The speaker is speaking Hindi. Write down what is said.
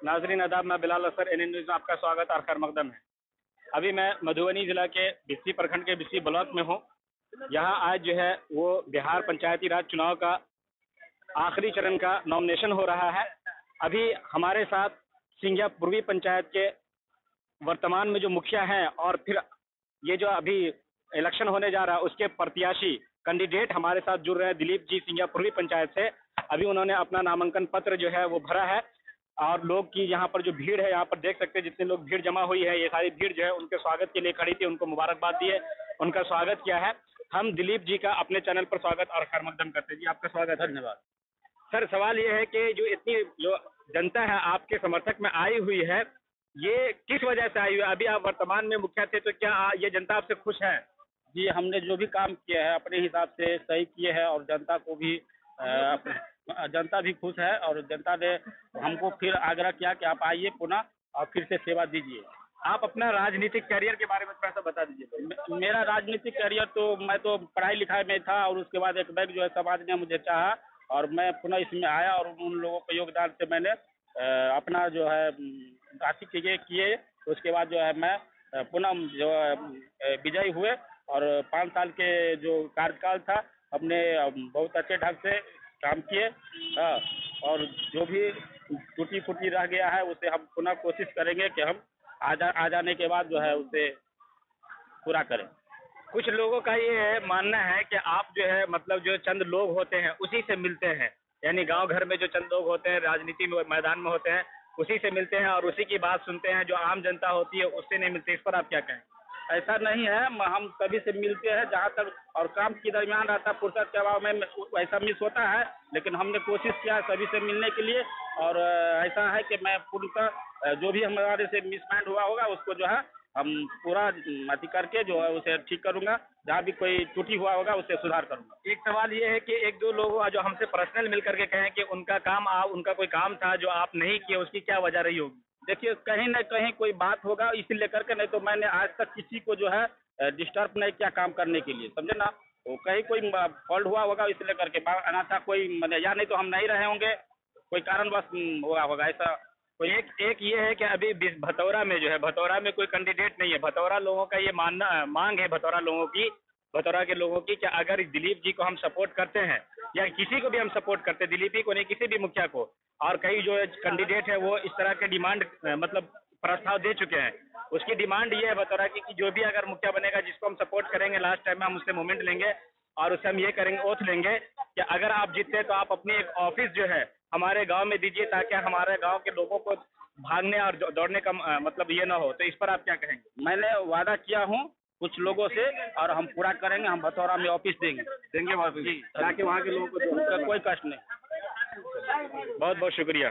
नाजरीन आदाब, मैं बिलाल असर, एनएन न्यूज़ में आपका स्वागत और खैर मकदम है। अभी मैं मधुबनी जिला के बिस्सी प्रखंड के बिस्सी ब्लॉक में हूँ। यहाँ आज जो है वो बिहार पंचायती राज चुनाव का आखिरी चरण का नॉमिनेशन हो रहा है। अभी हमारे साथ सिंघिया पूर्वी पंचायत के वर्तमान में जो मुखिया हैं और फिर ये जो अभी इलेक्शन होने जा रहा है उसके प्रत्याशी कैंडिडेट हमारे साथ जुड़ रहे हैं। दिलीप जी सिंघिया पूर्वी पंचायत से अभी उन्होंने अपना नामांकन पत्र जो है वो भरा है और लोग की यहाँ पर जो भीड़ है, यहाँ पर देख सकते हैं जितने लोग भीड़ जमा हुई है, ये सारी भीड़ जो है उनके स्वागत के लिए खड़ी थी, उनको मुबारकबाद दी है, उनका स्वागत किया है। हम दिलीप जी का अपने चैनल पर स्वागत और खैर मकदम करते हैं। जी आपका स्वागत, धन्यवाद। सर, सवाल ये है कि जो इतनी जो जनता है आपके समर्थक में आई हुई है, ये किस वजह से आई हुई है? अभी आप वर्तमान में मुखिया थे, तो क्या ये जनता आपसे खुश है? जी, हमने जो भी काम किया है अपने हिसाब से सही किए हैं और जनता को भी जनता भी खुश है और जनता ने हमको फिर आग्रह किया कि आप आइए पुनः और फिर से सेवा दीजिए। आप अपना राजनीतिक करियर के बारे में थोड़ा सा बता दीजिए। मेरा राजनीतिक करियर तो मैं तो पढ़ाई लिखाई में था और उसके बाद एक बैग जो है समाज ने मुझे चाहा और मैं पुनः इसमें आया और उन लोगों के योगदान से मैंने अपना जो है आर्थिक चीज़ें किए। उसके बाद जो है मैं पुनः जो विजयी हुए और 5 साल के जो कार्यकाल था हमने बहुत अच्छे ढंग से काम किए। और जो भी टूटी फूटी रह गया है उसे हम पुनः कोशिश करेंगे कि हम आ जाने के बाद जो है उसे पूरा करें। कुछ लोगों का ये मानना है कि आप जो है मतलब जो चंद लोग होते हैं उसी से मिलते हैं, यानी गांव घर में जो चंद लोग होते हैं राजनीति में मैदान में होते हैं उसी से मिलते हैं और उसी की बात सुनते हैं, जो आम जनता होती है उससे नहीं मिलते। इस पर आप क्या कहें? ऐसा नहीं है, हम सभी से मिलते हैं जहाँ तक और काम के दरमियान रहता है, फुर्सत के अभाव में ऐसा मिस होता है, लेकिन हमने कोशिश किया सभी से मिलने के लिए। और ऐसा है कि मैं पूर्णतः जो भी हमारे से मिसमाइंड हुआ होगा उसको जो है हम पूरा अति करके जो है उसे ठीक करूंगा, जहाँ भी कोई त्रुटि हुआ होगा उसे सुधार करूंगा। एक सवाल ये है कि एक दो लोग जो हमसे पर्सनल मिल करके कहें कि उनका कोई काम था जो आप नहीं किए, उसकी क्या वजह रही होगी? देखिए, कहीं न कहीं कोई बात होगा इसी लेकर के, नहीं तो मैंने आज तक किसी को जो है डिस्टर्ब नहीं किया काम करने के लिए, समझे ना। तो कहीं कोई फॉल्ट हुआ होगा इसी लेकर के, अन्यथा कोई या नहीं तो हम नहीं रहे होंगे, कोई कारणवश हुआ होगा ऐसा कोई। एक ये है कि अभी भतौरा में जो है, भतौरा में कोई कैंडिडेट नहीं है। भतौरा लोगों का ये मांग है, भतौरा के लोगों की कि अगर दिलीप जी को हम सपोर्ट करते हैं या किसी को भी हम सपोर्ट करते हैं, दिलीप ही को नहीं किसी भी मुखिया को, और कई जो कैंडिडेट है वो इस तरह के डिमांड मतलब प्रस्ताव दे चुके हैं। उसकी डिमांड ये है भतौरा की कि जो भी अगर मुखिया बनेगा जिसको हम सपोर्ट करेंगे, लास्ट टाइम में हम उससे मूवमेंट लेंगे और उससे हम ये करेंगे, ओथ लेंगे कि अगर आप जीतते तो आप अपनी एक ऑफिस जो है हमारे गांव में दीजिए, ताकि हमारे गांव के लोगों को भागने और दौड़ने का मतलब ये ना हो। तो इस पर आप क्या कहेंगे? मैंने वादा किया हूँ कुछ लोगों से और हम पूरा करेंगे। हम भतौरा में ऑफिस देंगे ताकि वहाँ के लोगों को कोई कष्ट नहीं। बहुत बहुत शुक्रिया।